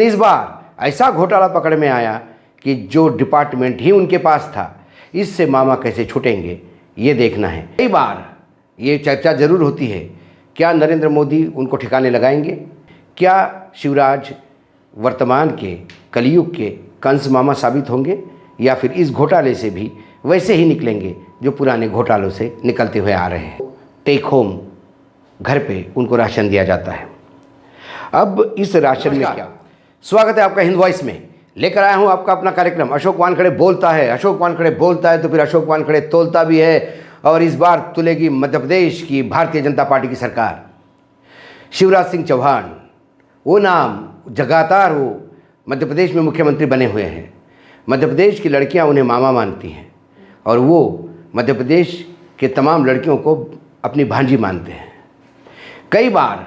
इस बार ऐसा घोटाला पकड़ में आया कि जो डिपार्टमेंट ही उनके पास था, इससे मामा कैसे छूटेंगे ये देखना है। कई बार ये चर्चा जरूर होती है, क्या नरेंद्र मोदी उनको ठिकाने लगाएंगे? क्या शिवराज वर्तमान के कलयुग के कंस मामा साबित होंगे, या फिर इस घोटाले से भी वैसे ही निकलेंगे जो पुराने घोटालों से निकलते हुए आ रहे हैं? टेक होम घर पे उनको राशन दिया जाता है। अब इस राशन में क्या? स्वागत है आपका हिंद वॉइस में। लेकर आया हूं आपका अपना कार्यक्रम अशोक वानखेड़े बोलता है। अशोक वानखेड़े बोलता है तो फिर अशोक वानखेड़े तोलता भी है, और इस बार तुलेगी मध्य प्रदेश की भारतीय जनता पार्टी की सरकार। शिवराज सिंह चौहान, वो नाम लगातार वो मध्य प्रदेश में मुख्यमंत्री बने हुए हैं। मध्य प्रदेश की लड़कियां उन्हें मामा मानती हैं, और वो मध्य प्रदेश के तमाम लड़कियों को अपनी भांजी मानते हैं। कई बार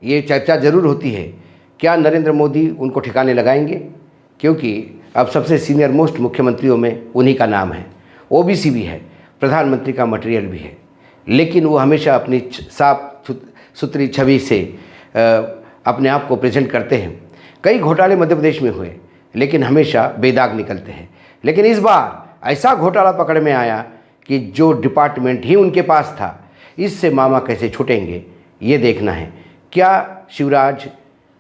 ये चर्चा ज़रूर होती है, क्या नरेंद्र मोदी उनको ठिकाने लगाएंगे? क्योंकि अब सबसे सीनियर मोस्ट मुख्यमंत्रियों में उन्हीं का नाम है। ओबीसी भी है, प्रधानमंत्री का मटेरियल भी है, लेकिन वो हमेशा अपनी साफ सुथरी छवि से अपने आप को प्रेजेंट करते हैं। कई घोटाले मध्य प्रदेश में हुए, लेकिन हमेशा बेदाग निकलते हैं। लेकिन इस बार ऐसा घोटाला पकड़ में आया कि जो डिपार्टमेंट ही उनके पास था, इससे मामा कैसे छूटेंगे ये देखना है। क्या शिवराज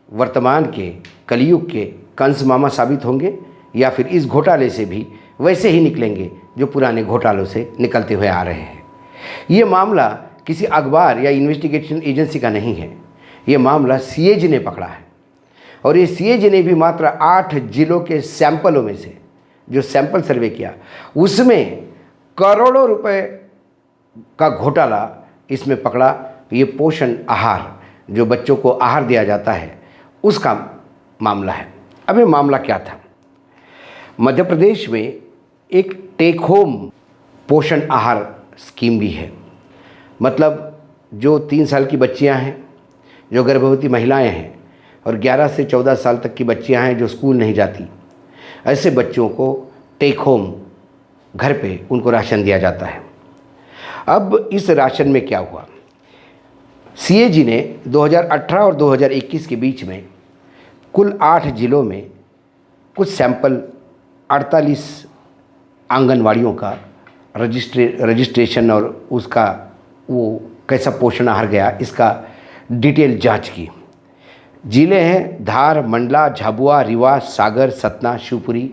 वर्तमान के कलयुग के कंस मामा साबित होंगे, या फिर इस घोटाले से भी वैसे ही निकलेंगे जो पुराने घोटालों से निकलते हुए आ रहे हैं? ये मामला किसी अखबार या इन्वेस्टिगेशन एजेंसी का नहीं है। ये मामला सीएजी ने पकड़ा है, और ये सीएजी ने भी मात्र 8 जिलों के सैंपलों में से जो सैंपल सर्वे किया, उसमें करोड़ों रुपए का घोटाला इसमें पकड़ा। ये पोषण आहार, जो बच्चों को आहार दिया जाता है, उसका मामला है। अब ये मामला क्या था? मध्य प्रदेश में एक टेक होम पोषण आहार स्कीम भी है। मतलब जो 3 साल की बच्चियां हैं, जो गर्भवती महिलाएं हैं, और 11 से 14 साल तक की बच्चियां हैं जो स्कूल नहीं जाती, ऐसे बच्चों को टेक होम घर पे उनको राशन दिया जाता है। अब इस राशन में क्या हुआ? सीएजी ने 2018 और 2021 के बीच में कुल 8 जिलों में कुछ सैंपल 48 आंगनवाड़ियों का रजिस्ट्रेशन और उसका वो कैसा पोषण आहार गया, इसका डिटेल जांच की। जिले हैं धार, मंडला, झाबुआ, रीवा, सागर, सतना, शिवपुरी।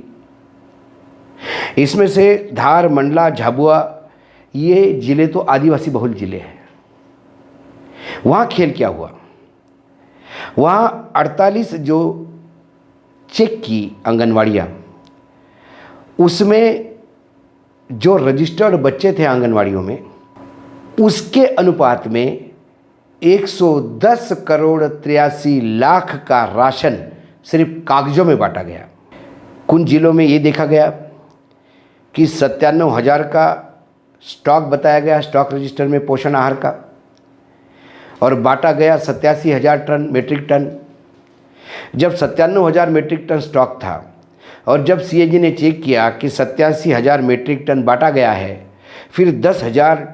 इसमें से धार, मंडला, झाबुआ ये जिले तो आदिवासी बहुल जिले हैं। वहाँ खेल क्या हुआ? वहाँ 48 जो चेक की आंगनवाड़ियाँ, उसमें जो रजिस्टर्ड बच्चे थे आंगनवाड़ियों में, उसके अनुपात में 110 करोड़ 83 लाख का राशन सिर्फ कागजों में बांटा गया। कुछ जिलों में ये देखा गया कि 97,000 का स्टॉक बताया गया, स्टॉक रजिस्टर में पोषण आहार का, और बांटा गया 87,000 टन मेट्रिक टन। जब 97,000 मेट्रिक टन स्टॉक था, और जब सीएजी ने चेक किया कि 87,000 मेट्रिक टन बांटा गया है, फिर 10,000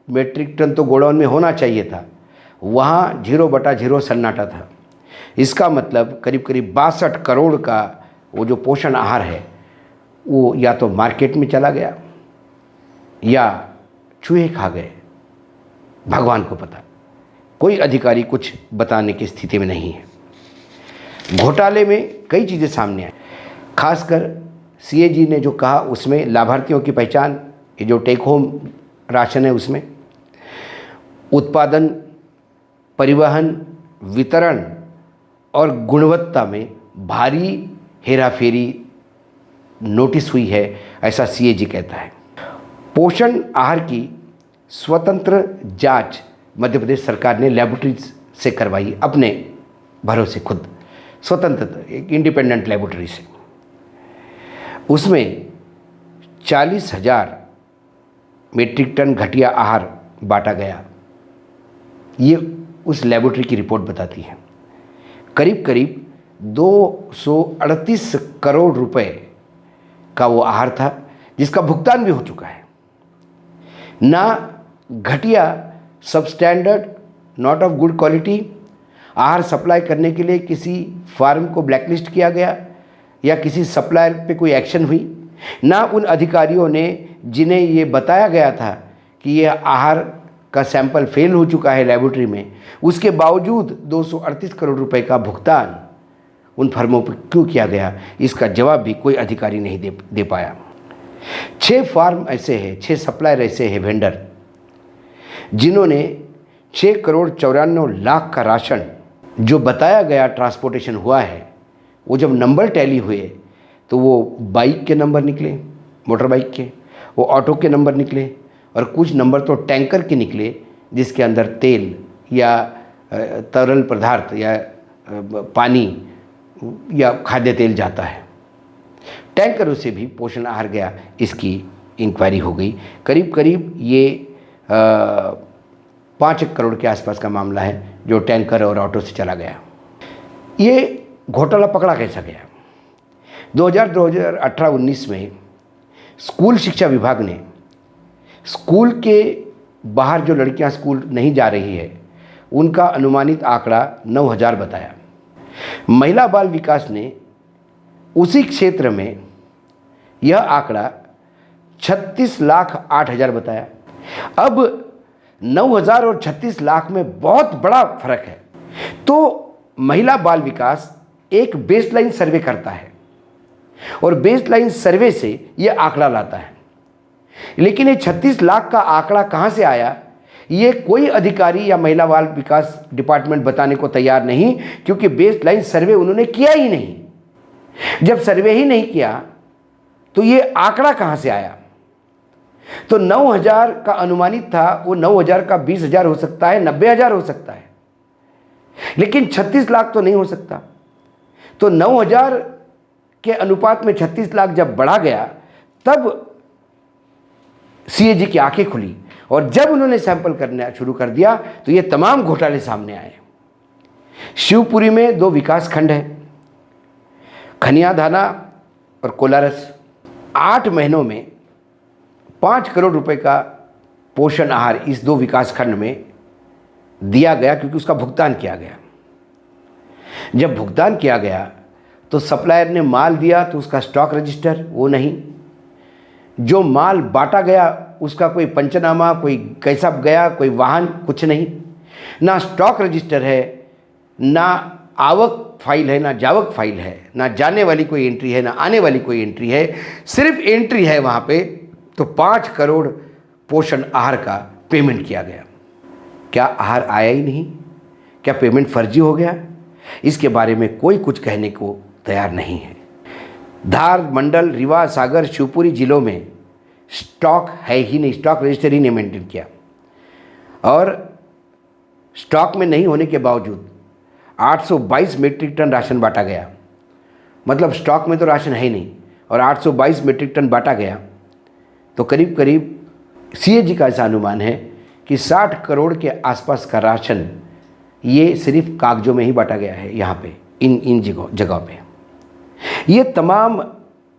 मेट्रिक टन तो गोडाउन में होना चाहिए था, वहाँ 0/0 सन्नाटा था। इसका मतलब करीब करीब 62 करोड़ का वो जो पोषण आहार है, वो या तो मार्केट में चला गया या चूहे खा गए। भगवान को पता, कोई अधिकारी कुछ बताने की स्थिति में नहीं है। घोटाले में कई चीज़ें सामने आई। खासकर सीएजी ने जो कहा, उसमें लाभार्थियों की पहचान, ये जो टेक होम राशन है उसमें उत्पादन, परिवहन, वितरण और गुणवत्ता में भारी हेराफेरी नोटिस हुई है, ऐसा सीएजी कहता है। पोषण आहार की स्वतंत्र जांच मध्य प्रदेश सरकार ने लेबोरेटरीज से करवाई, अपने भरोसे, खुद स्वतंत्र, एक इंडिपेंडेंट लेबोरेटरी से। उसमें 40,000 मेट्रिक टन घटिया आहार बांटा गया, ये उस लेबोरेटरी की रिपोर्ट बताती है। करीब करीब 238 करोड़ रुपए का वो आहार था, जिसका भुगतान भी हो चुका है। ना घटिया, substandard, not of good quality, आहार सप्लाई करने के लिए किसी फार्म को ब्लैकलिस्ट किया गया या किसी सप्लायर पे कोई एक्शन हुई, ना उन अधिकारियों ने जिन्हें ये बताया गया था कि ये आहार का सैंपल फेल हो चुका है लेबोरेटरी में, उसके बावजूद 238 करोड़ रुपए का भुगतान उन फर्मों पर क्यों किया गया, इसका जवाब भी कोई अधिकारी नहीं दे पाया। 6 फार्म ऐसे हैं, 6 सप्लायर ऐसे हैं वेंडर, जिन्होंने 6 करोड़ 94 लाख का राशन जो बताया गया ट्रांसपोर्टेशन हुआ है, वो जब नंबर टैली हुए तो वो बाइक के नंबर निकले, मोटर बाइक के, वो ऑटो के नंबर निकले, और कुछ नंबर तो टैंकर के निकले जिसके अंदर तेल या तरल पदार्थ या पानी या खाद्य तेल जाता है। टैंकरों से भी पोषण आहार गया, इसकी इंक्वायरी हो गई। करीब करीब ये 5 करोड़ के आसपास का मामला है जो टैंकर और ऑटो से चला गया। ये घोटाला पकड़ा कैसा गया? 2018-19 में स्कूल शिक्षा विभाग ने स्कूल के बाहर जो लड़कियां स्कूल नहीं जा रही है उनका अनुमानित आंकड़ा 9,000 बताया। महिला बाल विकास ने उसी क्षेत्र में यह आंकड़ा 36,08,000 बताया। अब 9,000 और 36 लाख में बहुत बड़ा फर्क है। तो महिला बाल विकास एक बेसलाइन सर्वे करता है और बेसलाइन सर्वे से यह आंकड़ा लाता है, लेकिन ये 36 लाख का आंकड़ा कहां से आया, ये कोई अधिकारी या महिला बाल विकास डिपार्टमेंट बताने को तैयार नहीं, क्योंकि बेसलाइन सर्वे उन्होंने किया ही नहीं। जब सर्वे ही नहीं किया तो ये आंकड़ा कहां से आया? तो 9,000 का अनुमानित था, वो 9,000 का 20,000 हो सकता है, 90,000 हो सकता है, लेकिन 36 लाख तो नहीं हो सकता। तो 9,000 के अनुपात में 36 लाख जब बढ़ा गया तब सीएजी की आंखें खुली, और जब उन्होंने सैंपल करना शुरू कर दिया तो ये तमाम घोटाले सामने आए। शिवपुरी में 2 विकास खंड है, खनियाधाना और कोलारस। 8 महीनों में 5 करोड़ रुपए का पोषण आहार इस 2 विकास खंड में दिया गया, क्योंकि उसका भुगतान किया गया। जब भुगतान किया गया तो सप्लायर ने माल दिया तो उसका स्टॉक रजिस्टर वो नहीं, जो माल बांटा गया उसका कोई पंचनामा, कोई कैसा गया, कोई वाहन, कुछ नहीं, ना स्टॉक रजिस्टर है, ना आवक फाइल है, ना जावक फाइल है, ना जाने वाली कोई एंट्री है, ना आने वाली कोई एंट्री है, सिर्फ एंट्री है वहाँ पे। तो 5 करोड़ पोषण आहार का पेमेंट किया गया। क्या आहार आया ही नहीं? क्या पेमेंट फर्जी हो गया? इसके बारे में कोई कुछ कहने को तैयार नहीं है। धार, मंडल, रीवा, सागर, शिवपुरी जिलों में स्टॉक है ही नहीं, स्टॉक रजिस्टर ही नहीं मेंटेन किया, और स्टॉक में नहीं होने के बावजूद 822 मीट्रिक टन राशन बांटा गया। मतलब स्टॉक में तो राशन है ही नहीं और 822 मीट्रिक टन बांटा गया, तो करीब करीब सीएजी का ऐसा अनुमान है कि 60 करोड़ के आसपास का राशन ये सिर्फ कागजों में ही बांटा गया है। यहाँ पे इन जगह पे ये तमाम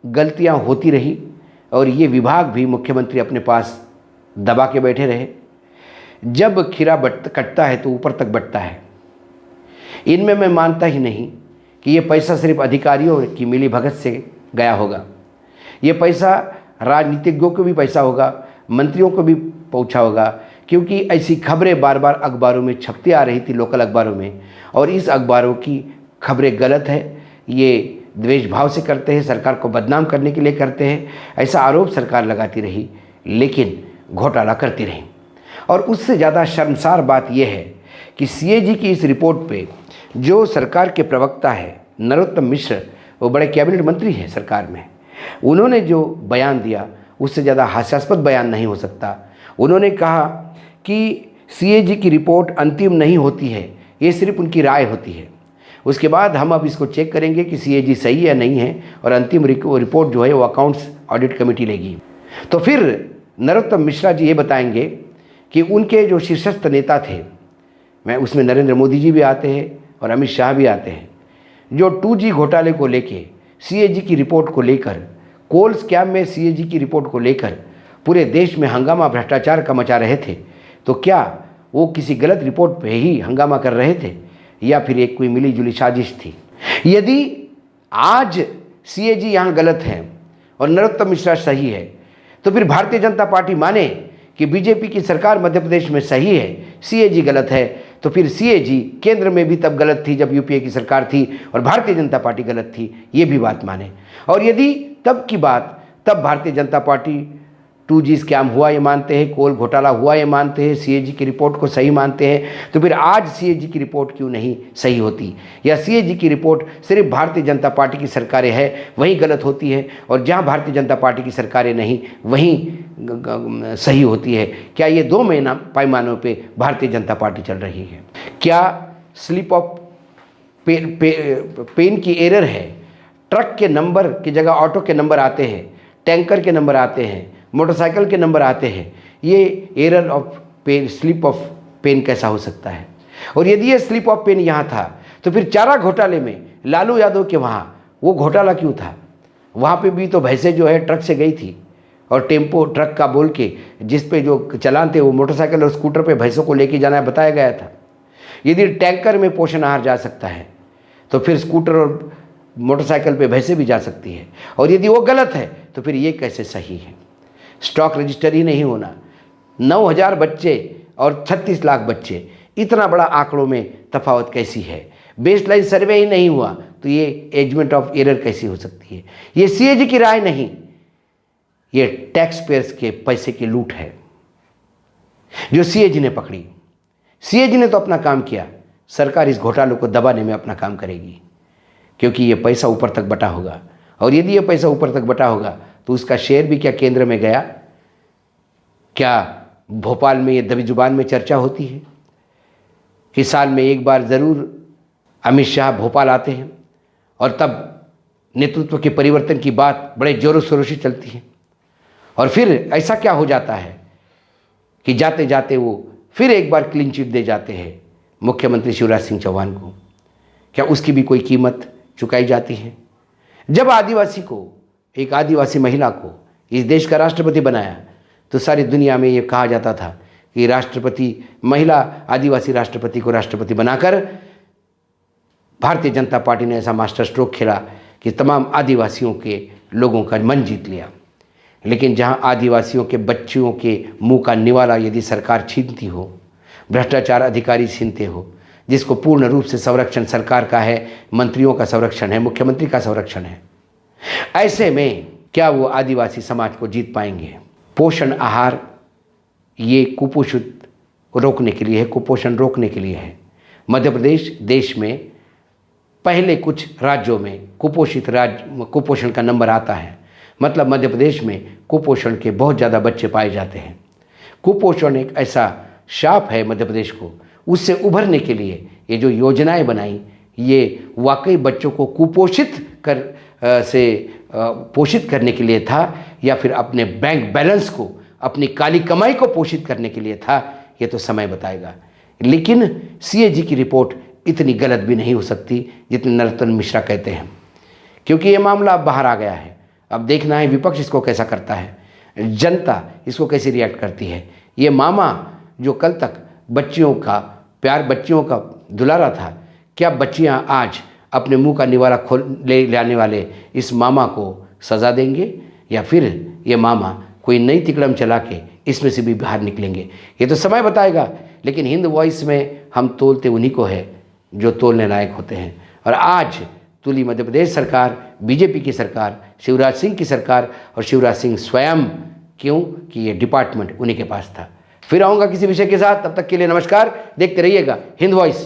गलतियाँ होती रही, और ये विभाग भी मुख्यमंत्री अपने पास दबा के बैठे रहे। जब खीरा कटता है तो ऊपर तक बटता है। इनमें मैं मानता ही नहीं कि ये पैसा सिर्फ अधिकारियों की मिली भगत से गया होगा। ये पैसा राजनीतिज्ञों को भी पैसा होगा, मंत्रियों को भी पहुंचा होगा, क्योंकि ऐसी खबरें बार बार अखबारों में छपती आ रही थी, लोकल अखबारों में, और इस अखबारों की खबरें गलत है। ये द्वेष भाव से करते हैं, सरकार को बदनाम करने के लिए करते हैं, ऐसा आरोप सरकार लगाती रही, लेकिन घोटाला करती रही। और उससे ज़्यादा शर्मसार बात यह है कि सीएजी की इस रिपोर्ट पे जो सरकार के प्रवक्ता है नरोत्तम मिश्र, वो बड़े कैबिनेट मंत्री हैं सरकार में, उन्होंने जो बयान दिया उससे ज़्यादा हास्यास्पद बयान नहीं हो सकता। उन्होंने कहा कि सीएजी की रिपोर्ट अंतिम नहीं होती है, ये सिर्फ उनकी राय होती है। उसके बाद हम अब इसको चेक करेंगे कि सीएजी सही है नहीं है, और अंतिम रिपोर्ट जो है वो अकाउंट्स ऑडिट कमेटी लेगी। तो फिर नरोत्तम मिश्रा जी ये बताएंगे कि उनके जो शीर्षस्थ नेता थे, मैं उसमें नरेंद्र मोदी जी भी आते हैं और अमित शाह भी आते हैं, जो 2G घोटाले को लेके, सीएजी की रिपोर्ट को लेकर, कोल स्कैम में सीएजी की रिपोर्ट को लेकर पूरे देश में हंगामा भ्रष्टाचार का मचा रहे थे, तो क्या वो किसी गलत रिपोर्ट पे ही हंगामा कर रहे थे? या फिर एक कोई मिली जुली साजिश थी। यदि आज सीएजी यहाँ गलत है और नरोत्तम मिश्रा सही है, तो फिर भारतीय जनता पार्टी माने कि बीजेपी की सरकार मध्य प्रदेश में सही है, सीएजी गलत है, तो फिर सीएजी केंद्र में भी तब गलत थी जब यूपीए की सरकार थी और भारतीय जनता पार्टी गलत थी, ये भी बात माने। और यदि तब की बात, तब Bharatiya Janata party 2G scam हुआ ये मानते हैं, कोल घोटाला हुआ ये मानते हैं, सीएजी की रिपोर्ट को सही मानते हैं, तो फिर आज सीएजी की रिपोर्ट क्यों नहीं सही होती? या सीएजी की रिपोर्ट सिर्फ भारतीय जनता पार्टी की सरकारें हैं वहीं गलत होती है और जहां भारतीय जनता पार्टी की सरकारें नहीं वहीं सही होती है? क्या ये दो पैमानों पे भारतीय जनता पार्टी चल रही है? क्या स्लिप ऑफ पेन की एरर है? ट्रक के नंबर की जगह ऑटो के नंबर आते हैं, टैंकर के नंबर आते हैं, मोटरसाइकिल के नंबर आते हैं। ये error of pen, slip of pen कैसा हो सकता है? और यदि ये स्लिप ऑफ पेन यहाँ था, तो फिर चारा घोटाले में लालू यादव के वहाँ वो घोटाला क्यों था? वहाँ पे भी तो भैंसें जो है ट्रक से गई थी और टेम्पो ट्रक का बोल के जिस पे जो चलान थे वो मोटरसाइकिल और स्कूटर पे भैंसों को लेके जाना बताया गया था। यदि टैंकर में पोषण आहार जा सकता है तो फिर स्कूटर और मोटरसाइकिल पे भैंसें भी जा सकती है। और यदि वो गलत है तो फिर ये कैसे सही है? स्टॉक रजिस्टर ही नहीं होना, 9,000 बच्चे और 36 लाख बच्चे, इतना बड़ा आंकड़ों में तफावत कैसी है? बेसलाइन सर्वे ही नहीं हुआ तो ये एजमेंट ऑफ एरर कैसी हो सकती है? ये सीएजी की राय नहीं, ये टैक्स पेयर्स के पैसे की लूट है जो सीएजी ने पकड़ी। सीएजी ने तो अपना काम किया, सरकार इस घोटालों को दबाने में अपना काम करेगी, क्योंकि ये पैसा ऊपर तक बटा होगा। और यदि ये पैसा ऊपर तक बटा होगा तो उसका शेयर भी क्या केंद्र में गया? क्या भोपाल में ये दबी जुबान में चर्चा होती है कि साल में एक बार ज़रूर अमित शाह भोपाल आते हैं और तब नेतृत्व के परिवर्तन की बात बड़े जोरों शोरों से चलती है, और फिर ऐसा क्या हो जाता है कि जाते जाते वो फिर एक बार क्लीन चिट दे जाते हैं मुख्यमंत्री शिवराज सिंह चौहान को? क्या उसकी भी कोई कीमत चुकाई जाती है? जब आदिवासी को, एक आदिवासी महिला को इस देश का राष्ट्रपति बनाया तो सारी दुनिया में ये कहा जाता था कि राष्ट्रपति, महिला आदिवासी राष्ट्रपति को राष्ट्रपति बनाकर भारतीय जनता पार्टी ने ऐसा मास्टर स्ट्रोक खेला कि तमाम आदिवासियों के लोगों का मन जीत लिया। लेकिन जहां आदिवासियों के बच्चियों के मुंह का निवाला यदि सरकार छीनती हो, भ्रष्टाचार अधिकारी छीनते हो, जिसको पूर्ण रूप से संरक्षण सरकार का है, मंत्रियों का संरक्षण है, मुख्यमंत्री का संरक्षण है, ऐसे में क्या वो आदिवासी समाज को जीत पाएंगे? पोषण आहार ये कुपोषित रोकने के लिए है, कुपोषण रोकने के लिए है। मध्य प्रदेश देश में पहले कुछ राज्यों में कुपोषण का नंबर आता है, मतलब मध्य प्रदेश में कुपोषण के बहुत ज़्यादा बच्चे पाए जाते हैं। कुपोषण एक ऐसा शाप है मध्य प्रदेश को, उससे उभरने के लिए ये जो योजनाएं बनाई, ये वाकई बच्चों को कुपोषित पोषित करने के लिए था या फिर अपने बैंक बैलेंस को, अपनी काली कमाई को पोषित करने के लिए था, ये तो समय बताएगा। लेकिन सीएजी की रिपोर्ट इतनी गलत भी नहीं हो सकती जितने नरोत्तम मिश्रा कहते हैं, क्योंकि ये मामला अब बाहर आ गया है। अब देखना है विपक्ष इसको कैसा करता है, जनता इसको कैसे रिएक्ट करती है। ये मामा जो कल तक बच्चियों का प्यार, बच्चियों का दुलारा था, क्या बच्चियां आज अपने मुंह का निवाला खोल ले लाने वाले इस मामा को सज़ा देंगे, या फिर ये मामा कोई नई तिकड़म चला के इसमें से भी बाहर निकलेंगे? ये तो समय बताएगा। लेकिन हिंद वॉइस में हम तोलते उन्हीं को है जो तोलने लायक होते हैं। और आज तुली मध्य प्रदेश सरकार, बीजेपी की सरकार, शिवराज सिंह की सरकार और शिवराज सिंह स्वयं, क्यों कि ये डिपार्टमेंट उन्हीं के पास था। फिर आऊँगा किसी विषय के साथ, तब तक के लिए नमस्कार। देखते रहिएगा हिंद वॉइस।